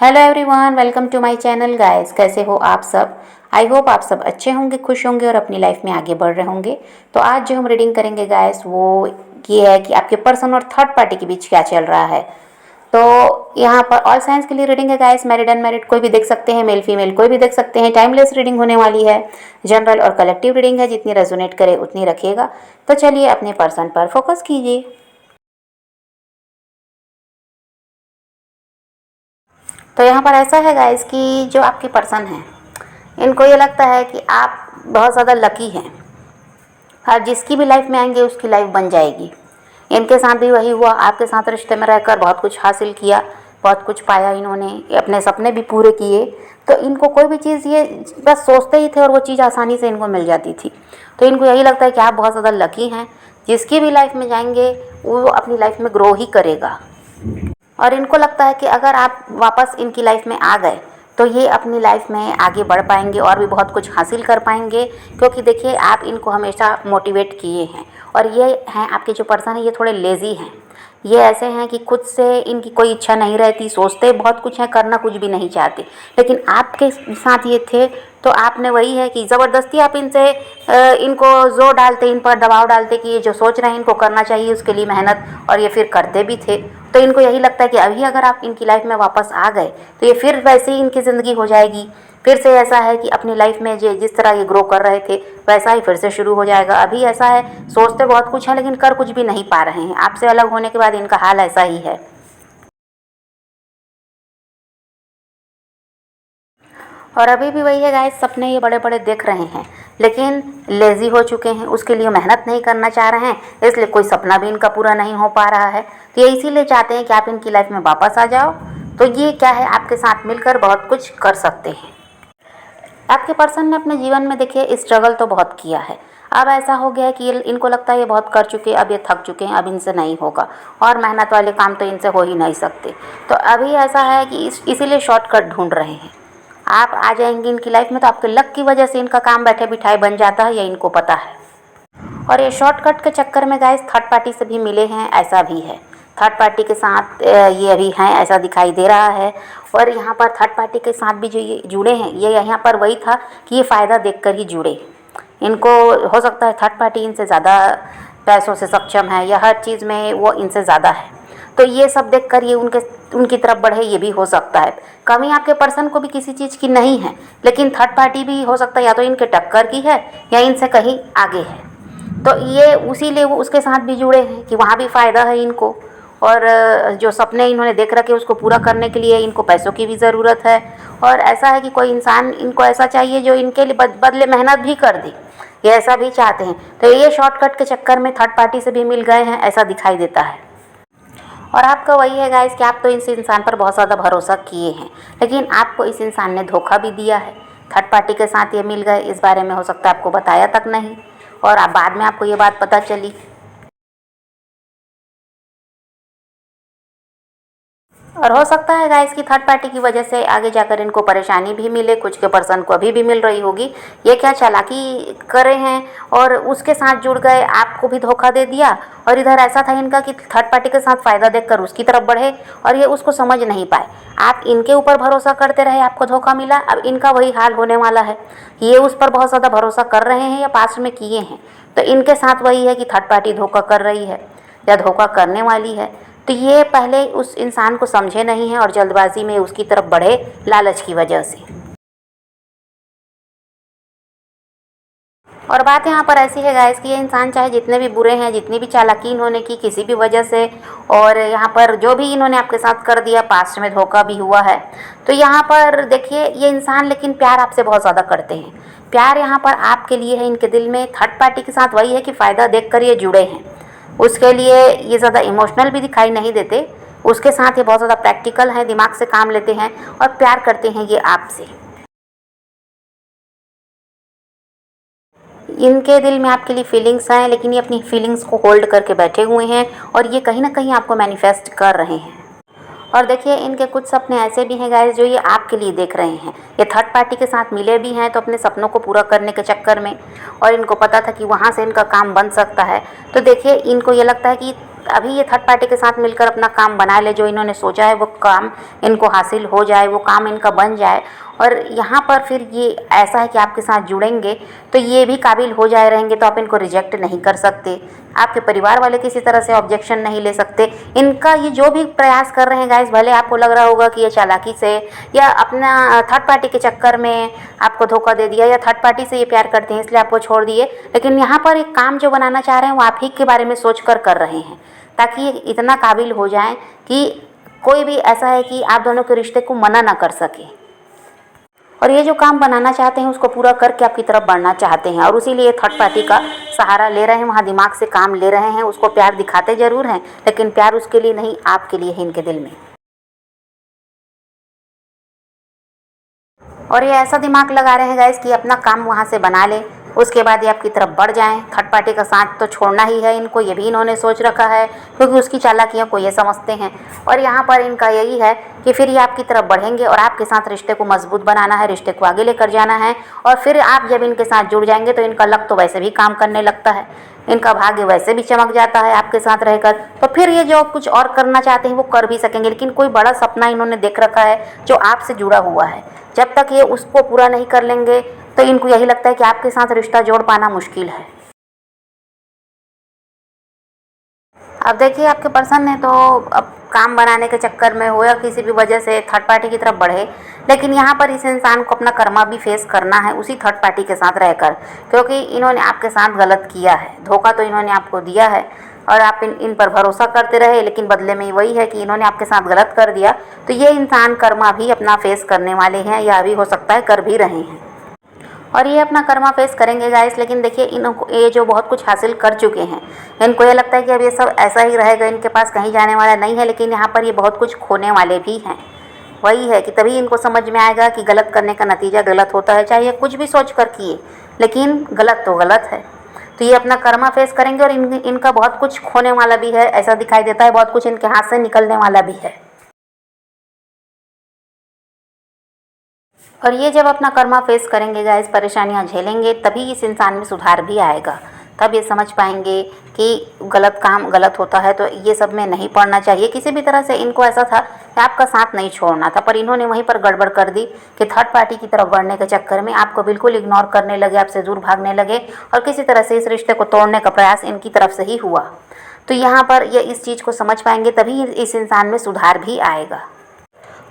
Hello everyone, welcome to my channel guys. कैसे हो आप सब? आई होप आप सब अच्छे होंगे, खुश होंगे और अपनी लाइफ में आगे बढ़ रहे होंगे। तो आज जो हम रीडिंग करेंगे गाइस वो ये है कि आपके पर्सन और थर्ड पार्टी के बीच क्या चल रहा है। तो यहाँ पर ऑल साइंस के लिए रीडिंग है गाइस। मैरिड अनमैरिड कोई भी देख सकते हैं, मेल फीमेल कोई भी देख सकते हैं। टाइमलेस रीडिंग होने वाली है। जनरल और कलेक्टिव रीडिंग है, जितनी रेजोनेट करे उतनी रखिएगा। तो चलिए अपने पर्सन पर फोकस कीजिए। तो यहाँ पर ऐसा है गाइस कि जो आपके पर्सन हैं, इनको ये लगता है कि आप बहुत ज़्यादा लकी हैं और जिसकी भी लाइफ में आएंगे उसकी लाइफ बन जाएगी। इनके साथ भी वही हुआ। आपके साथ रिश्ते में रहकर बहुत कुछ हासिल किया, बहुत कुछ पाया इन्होंने, अपने सपने भी पूरे किए। तो इनको कोई भी चीज़ ये बस सोचते ही थे और वो चीज़ आसानी से इनको मिल जाती थी। तो इनको यही लगता है कि आप बहुत ज़्यादा लकी हैं। जिसकी भी लाइफ में जाएंगे वो अपनी लाइफ में ग्रो ही करेगा। और इनको लगता है कि अगर आप वापस इनकी लाइफ में आ गए तो ये अपनी लाइफ में आगे बढ़ पाएंगे और भी बहुत कुछ हासिल कर पाएंगे। क्योंकि देखिए, आप इनको हमेशा मोटिवेट किए हैं। और ये हैं आपके जो पर्सन है, ये थोड़े लेज़ी हैं। ये ऐसे हैं कि खुद से इनकी कोई इच्छा नहीं रहती, सोचते बहुत कुछ है, करना कुछ भी नहीं चाहते। लेकिन आपके साथ ये थे तो आपने वही है कि ज़बरदस्ती आप इनसे इनको जोर डालते, इन पर दबाव डालते कि ये जो सोच रहे हैं इनको करना चाहिए, उसके लिए मेहनत, और ये फिर करते भी थे। तो इनको यही लगता है कि अभी अगर आप इनकी लाइफ में वापस आ गए तो ये फिर वैसे ही इनकी ज़िंदगी हो जाएगी। फिर से ऐसा है कि अपनी लाइफ में जिस तरह ये ग्रो कर रहे थे वैसा ही फिर से शुरू हो जाएगा। अभी ऐसा है, सोचते बहुत कुछ है लेकिन कर कुछ भी नहीं पा रहे हैं। आपसे अलग होने के बाद इनका हाल ऐसा ही है। और अभी भी वही है गाइस, सपने ये बड़े बड़े देख रहे हैं लेकिन लेज़ी हो चुके हैं, उसके लिए मेहनत नहीं करना चाह रहे हैं। इसलिए कोई सपना भी इनका पूरा नहीं हो पा रहा है। तो ये इसीलिए चाहते हैं कि आप इनकी लाइफ में वापस आ जाओ। तो ये क्या है, आपके साथ मिलकर बहुत कुछ कर सकते हैं। आपके पर्सन ने अपने जीवन में देखिए स्ट्रगल तो बहुत किया है। अब ऐसा हो गया है कि इनको लगता है ये बहुत कर चुके हैं, अब ये थक चुके हैं, अब इनसे नहीं होगा और मेहनत वाले काम तो इनसे हो ही नहीं सकते। तो अभी ऐसा है कि इसीलिए शॉर्टकट ढूंढ रहे हैं। आप आ जाएंगे इनकी लाइफ में तो आपके लक की वजह से इनका काम बैठे बिठाए बन जाता है, ये इनको पता है। और ये शॉर्टकट के चक्कर में गाइस थर्ड पार्टी से भी मिले हैं, ऐसा भी है। थर्ड पार्टी के साथ ये अभी हैं, ऐसा दिखाई दे रहा है। और यहाँ पर थर्ड पार्टी के साथ भी जो ये जुड़े हैं, ये यहाँ पर वही था कि ये फ़ायदा देखकर ही जुड़े। इनको हो सकता है थर्ड पार्टी इनसे ज़्यादा पैसों से सक्षम है या हर चीज़ में वो इनसे ज़्यादा है। तो ये सब देखकर ये उनकी तरफ बढ़े, ये भी हो सकता है। कमी आपके पर्सन को भी किसी चीज़ की नहीं है, लेकिन थर्ड पार्टी भी हो सकता है या तो इनके टक्कर की है या इनसे कहीं आगे है। तो ये उसीलिए वो उसके साथ भी जुड़े हैं कि वहाँ भी फ़ायदा है इनको। और जो सपने इन्होंने देख रखे उसको पूरा करने के लिए इनको पैसों की भी ज़रूरत है। और ऐसा है कि कोई इंसान इनको ऐसा चाहिए जो इनके लिए बदले मेहनत भी कर दे, ये ऐसा भी चाहते हैं। तो ये शॉर्टकट के चक्कर में थर्ड पार्टी से भी मिल गए हैं, ऐसा दिखाई देता है। और आपका वही है गाइस कि आप तो इस इंसान पर बहुत ज़्यादा भरोसा किए हैं, लेकिन आपको इस इंसान ने धोखा भी दिया है। थर्ड पार्टी के साथ ये मिल गए, इस बारे में हो सकता है आपको बताया तक नहीं और आप बाद में आपको ये बात पता चली। और हो सकता है गाइस कि थर्ड पार्टी की वजह से आगे जाकर इनको परेशानी भी मिले, कुछ के पर्सन को अभी भी मिल रही होगी। ये क्या चालाकी करे हैं और उसके साथ जुड़ गए, आपको भी धोखा दे दिया। और इधर ऐसा था इनका कि थर्ड पार्टी के साथ फ़ायदा देखकर उसकी तरफ बढ़े और ये उसको समझ नहीं पाए। आप इनके ऊपर भरोसा करते रहे, आपको धोखा मिला। अब इनका वही हाल होने वाला है। ये उस पर बहुत ज़्यादा भरोसा कर रहे हैं या पास्ट में किए हैं, तो इनके साथ वही है कि थर्ड पार्टी धोखा कर रही है या धोखा करने वाली है। तो ये पहले उस इंसान को समझे नहीं हैं और जल्दबाजी में उसकी तरफ बढ़े, लालच की वजह से। और बात यहाँ पर ऐसी है गाइस कि ये इंसान चाहे जितने भी बुरे हैं, जितनी भी चालाकी इन्होंने की किसी भी वजह से, और यहाँ पर जो भी इन्होंने आपके साथ कर दिया, पास्ट में धोखा भी हुआ है। तो यहाँ पर देखिए ये इंसान लेकिन प्यार आपसे बहुत ज़्यादा करते हैं। प्यार यहाँ पर आपके लिए है इनके दिल में। थर्ड पार्टी के साथ वही है कि फ़ायदा देखकर ये जुड़े हैं। उसके लिए ये ज़्यादा इमोशनल भी दिखाई नहीं देते। उसके साथ ये बहुत ज़्यादा प्रैक्टिकल हैं, दिमाग से काम लेते हैं और प्यार करते हैं ये आपसे। इनके दिल में आपके लिए फीलिंग्स हैं, लेकिन ये अपनी फीलिंग्स को होल्ड करके बैठे हुए हैं और ये कहीं ना कहीं आपको मैनिफेस्ट कर रहे हैं। और देखिए इनके कुछ सपने ऐसे भी हैं गाइस जो ये आपके लिए देख रहे हैं। ये थर्ड पार्टी के साथ मिले भी हैं तो अपने सपनों को पूरा करने के चक्कर में, और इनको पता था कि वहाँ से इनका काम बन सकता है। तो देखिए इनको ये लगता है कि अभी ये थर्ड पार्टी के साथ मिलकर अपना काम बना ले, जो इन्होंने सोचा है वो काम इनको हासिल हो जाए, वो काम इनका बन जाए। और यहाँ पर फिर ये ऐसा है कि आपके साथ जुड़ेंगे तो ये भी काबिल हो जाए रहेंगे, तो आप इनको रिजेक्ट नहीं कर सकते। आपके परिवार वाले किसी तरह से ऑब्जेक्शन नहीं ले सकते। इनका ये जो भी प्रयास कर रहे हैं गाइस, भले आपको लग रहा होगा कि ये चालाकी से या अपना थर्ड पार्टी के चक्कर में आपको धोखा दे दिया, या थर्ड पार्टी से ये प्यार करते हैं इसलिए आपको छोड़ दिए, लेकिन यहाँ पर एक काम जो बनाना चाह रहे हैं वो आप ही के बारे में सोच कर रहे हैं, ताकि ये इतना काबिल हो जाएं कि कोई भी ऐसा है कि आप दोनों के रिश्ते को मना ना कर सके। और ये जो काम बनाना चाहते हैं उसको पूरा करके आपकी तरफ बढ़ना चाहते हैं, और उसीलिए थर्ड पार्टी का सहारा ले रहे हैं, वहाँ दिमाग से काम ले रहे हैं। उसको प्यार दिखाते ज़रूर हैं, लेकिन प्यार उसके लिए नहीं, आपके लिए है इनके दिल में। और ये ऐसा दिमाग लगा रहे हैं गाइस कि अपना काम वहाँ से बना ले, उसके बाद ये आपकी तरफ बढ़ जाएं। थर्ड पार्टी का साथ तो छोड़ना ही है इनको, ये भी इन्होंने सोच रखा है, क्योंकि उसकी चालाकियों को ये समझते हैं। और यहाँ पर इनका यही है कि फिर ये आपकी तरफ बढ़ेंगे और आपके साथ रिश्ते को मजबूत बनाना है, रिश्ते को आगे लेकर जाना है। और फिर आप जब इनके साथ जुड़ जाएंगे तो इनका लक तो वैसे भी काम करने लगता है, इनका भाग्य वैसे भी चमक जाता है आपके साथ रहकर। तो फिर ये जो कुछ और करना चाहते हैं वो कर भी सकेंगे, लेकिन कोई बड़ा सपना इन्होंने देख रखा है जो आपसे जुड़ा हुआ है। जब तक ये उसको पूरा नहीं कर लेंगे तो इनको यही लगता है कि आपके साथ रिश्ता जोड़ पाना मुश्किल है। अब देखिए, आपके पर्सन ने तो अब काम बनाने के चक्कर में हो या किसी भी वजह से थर्ड पार्टी की तरफ बढ़े, लेकिन यहाँ पर इस इंसान को अपना कर्मा भी फेस करना है उसी थर्ड पार्टी के साथ रहकर, क्योंकि इन्होंने आपके साथ गलत किया है। धोखा तो इन्होंने आपको दिया है और आप इन पर भरोसा करते रहे, लेकिन बदले में वही है कि इन्होंने आपके साथ गलत कर दिया। तो ये इंसान कर्मा भी अपना फेस करने वाले हैं, या अभी हो सकता है कर भी रहे हैं, और ये अपना कर्मा फेस करेंगे गाइस। लेकिन देखिए, इनको ये जो बहुत कुछ हासिल कर चुके हैं, इनको ये लगता है कि अब ये सब ऐसा ही रहेगा, इनके पास कहीं जाने वाला नहीं है, लेकिन यहाँ पर ये बहुत कुछ खोने वाले भी हैं। वही है कि तभी इनको समझ में आएगा कि गलत करने का नतीजा गलत होता है, चाहे ये कुछ भी सोच कर किए, लेकिन गलत तो गलत है। तो ये अपना कर्मा फेस करेंगे, और इनका बहुत कुछ खोने वाला भी है, ऐसा दिखाई देता है, बहुत कुछ इनके हाथ से निकलने वाला भी है। और ये जब अपना कर्मा फेस करेंगे गाइस, परेशानियां झेलेंगे, तभी इस इंसान में सुधार भी आएगा। तब ये समझ पाएंगे कि गलत काम गलत होता है, तो ये सब में नहीं पड़ना चाहिए। किसी भी तरह से इनको ऐसा था कि आपका साथ नहीं छोड़ना था, पर इन्होंने वहीं पर गड़बड़ कर दी कि थर्ड पार्टी की तरफ बढ़ने के चक्कर में आपको बिल्कुल इग्नोर करने लगे, आपसे दूर भागने लगे, और किसी तरह से इस रिश्ते को तोड़ने का प्रयास इनकी तरफ से ही हुआ। तो यहाँ पर ये इस चीज़ को समझ पाएंगे, तभी इस इंसान में सुधार भी आएगा।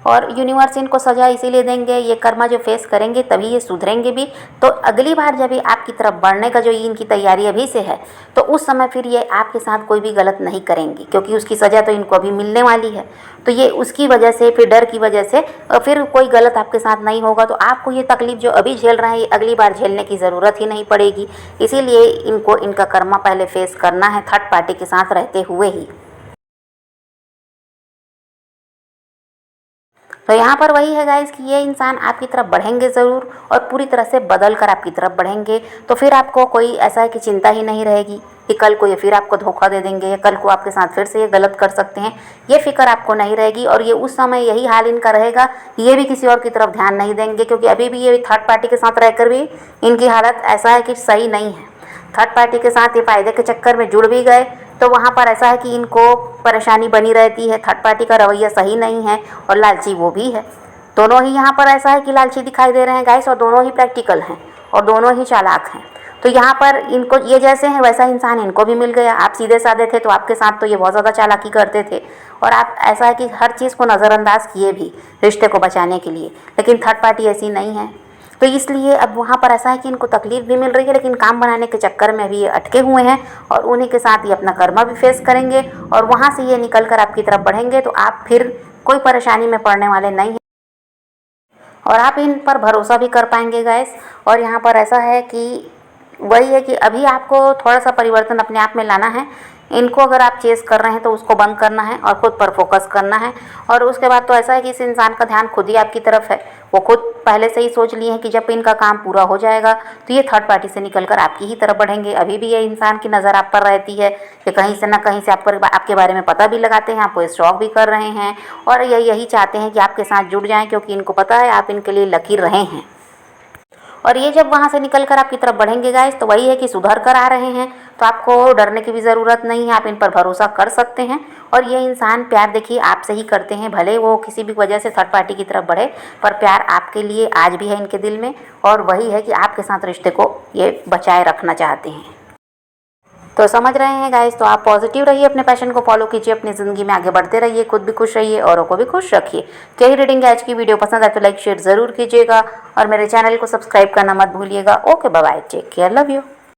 और यूनिवर्स इनको सजा इसीलिए देंगे, ये कर्मा जो फेस करेंगे तभी ये सुधरेंगे भी। तो अगली बार जब ये आपकी तरफ बढ़ने का जो इनकी तैयारी अभी से है, तो उस समय फिर ये आपके साथ कोई भी गलत नहीं करेंगी, क्योंकि उसकी सज़ा तो इनको अभी मिलने वाली है। तो ये उसकी वजह से, फिर डर की वजह से फिर कोई गलत आपके साथ नहीं होगा। तो आपको ये तकलीफ़ जो अभी झेल रहे हैं, ये अगली बार झेलने की ज़रूरत ही नहीं पड़ेगी। इसीलिए इनको इनका कर्मा पहले फेस करना है, थर्ड पार्टी के साथ रहते हुए ही। तो यहाँ पर वही है गाइस कि ये इंसान आपकी तरफ बढ़ेंगे ज़रूर, और पूरी तरह से बदल कर आपकी तरफ बढ़ेंगे। तो फिर आपको कोई ऐसा है कि चिंता ही नहीं रहेगी कि कल को ये फिर आपको धोखा दे देंगे, या कल को आपके साथ फिर से ये गलत कर सकते हैं, ये फिक्र आपको नहीं रहेगी। और ये उस समय यही हाल इनका रहेगा, ये भी किसी और की तरफ ध्यान नहीं देंगे, क्योंकि अभी भी ये थर्ड पार्टी के साथ रहकर भी इनकी हालत ऐसा है कि सही नहीं है। थर्ड पार्टी के साथ ये फ़ायदे के चक्कर में जुड़ भी गए, तो वहाँ पर ऐसा है कि इनको परेशानी बनी रहती है। थर्ड पार्टी का रवैया सही नहीं है, और लालची वो भी है। दोनों ही यहाँ पर ऐसा है कि लालची दिखाई दे रहे हैं गाइस, और दोनों ही प्रैक्टिकल हैं, और दोनों ही चालाक हैं। तो यहाँ पर इनको ये जैसे हैं वैसा इंसान इनको भी मिल गया। आप सीधे साधे थे, तो आपके साथ तो ये बहुत ज़्यादा चालाकी करते थे, और आप ऐसा है कि हर चीज़ को नज़रअंदाज किए भी रिश्ते को बचाने के लिए, लेकिन थर्ड पार्टी ऐसी नहीं है। तो इसलिए अब वहाँ पर ऐसा है कि इनको तकलीफ़ भी मिल रही है, लेकिन काम बनाने के चक्कर में अभी ये अटके हुए हैं, और उन्हीं के साथ ये अपना कर्मा भी फेस करेंगे, और वहाँ से ये निकल कर आपकी तरफ बढ़ेंगे। तो आप फिर कोई परेशानी में पड़ने वाले नहीं हैं, और आप इन पर भरोसा भी कर पाएंगे गाइस। और यहाँ पर ऐसा है कि वही है कि अभी आपको थोड़ा सा परिवर्तन अपने आप में लाना है। इनको अगर आप चेस कर रहे हैं तो उसको बंद करना है और खुद पर फोकस करना है। और उसके बाद तो ऐसा है कि इस इंसान का ध्यान खुद ही आपकी तरफ है। वो खुद पहले से ही सोच लिए हैं कि जब इनका काम पूरा हो जाएगा तो ये थर्ड पार्टी से निकलकर आपकी ही तरफ बढ़ेंगे। अभी भी ये इंसान की नज़र आप पर रहती है कि कहीं से ना कहीं से आपके बारे में पता भी लगाते हैं, आपको स्टॉक भी कर रहे हैं, और यही चाहते हैं कि आपके साथ जुड़ जाएँ, क्योंकि इनको पता है आप इनके लिए लकीर रहे हैं। और ये जब वहाँ से निकल कर आपकी तरफ बढ़ेंगे गाइस, तो वही है कि सुधर कर आ रहे हैं, तो आपको डरने की भी ज़रूरत नहीं है, आप इन पर भरोसा कर सकते हैं। और ये इंसान प्यार देखिए आपसे ही करते हैं, भले वो किसी भी वजह से थर्ड पार्टी की तरफ बढ़े, पर प्यार आपके लिए आज भी है इनके दिल में, और वही है कि आपके साथ रिश्ते को ये बचाए रखना चाहते हैं। तो समझ रहे हैं गाइस, तो आप पॉजिटिव रहिए, अपने पैशन को फॉलो कीजिए, अपनी ज़िंदगी में आगे बढ़ते रहिए, खुद भी खुश रहिए, औरों को भी खुश रखिए। तो यही रीडिंग आज की वीडियो पसंद आए तो लाइक शेयर ज़रूर कीजिएगा और मेरे चैनल को सब्सक्राइब करना मत भूलिएगा। Okay bye bye, take care, love you.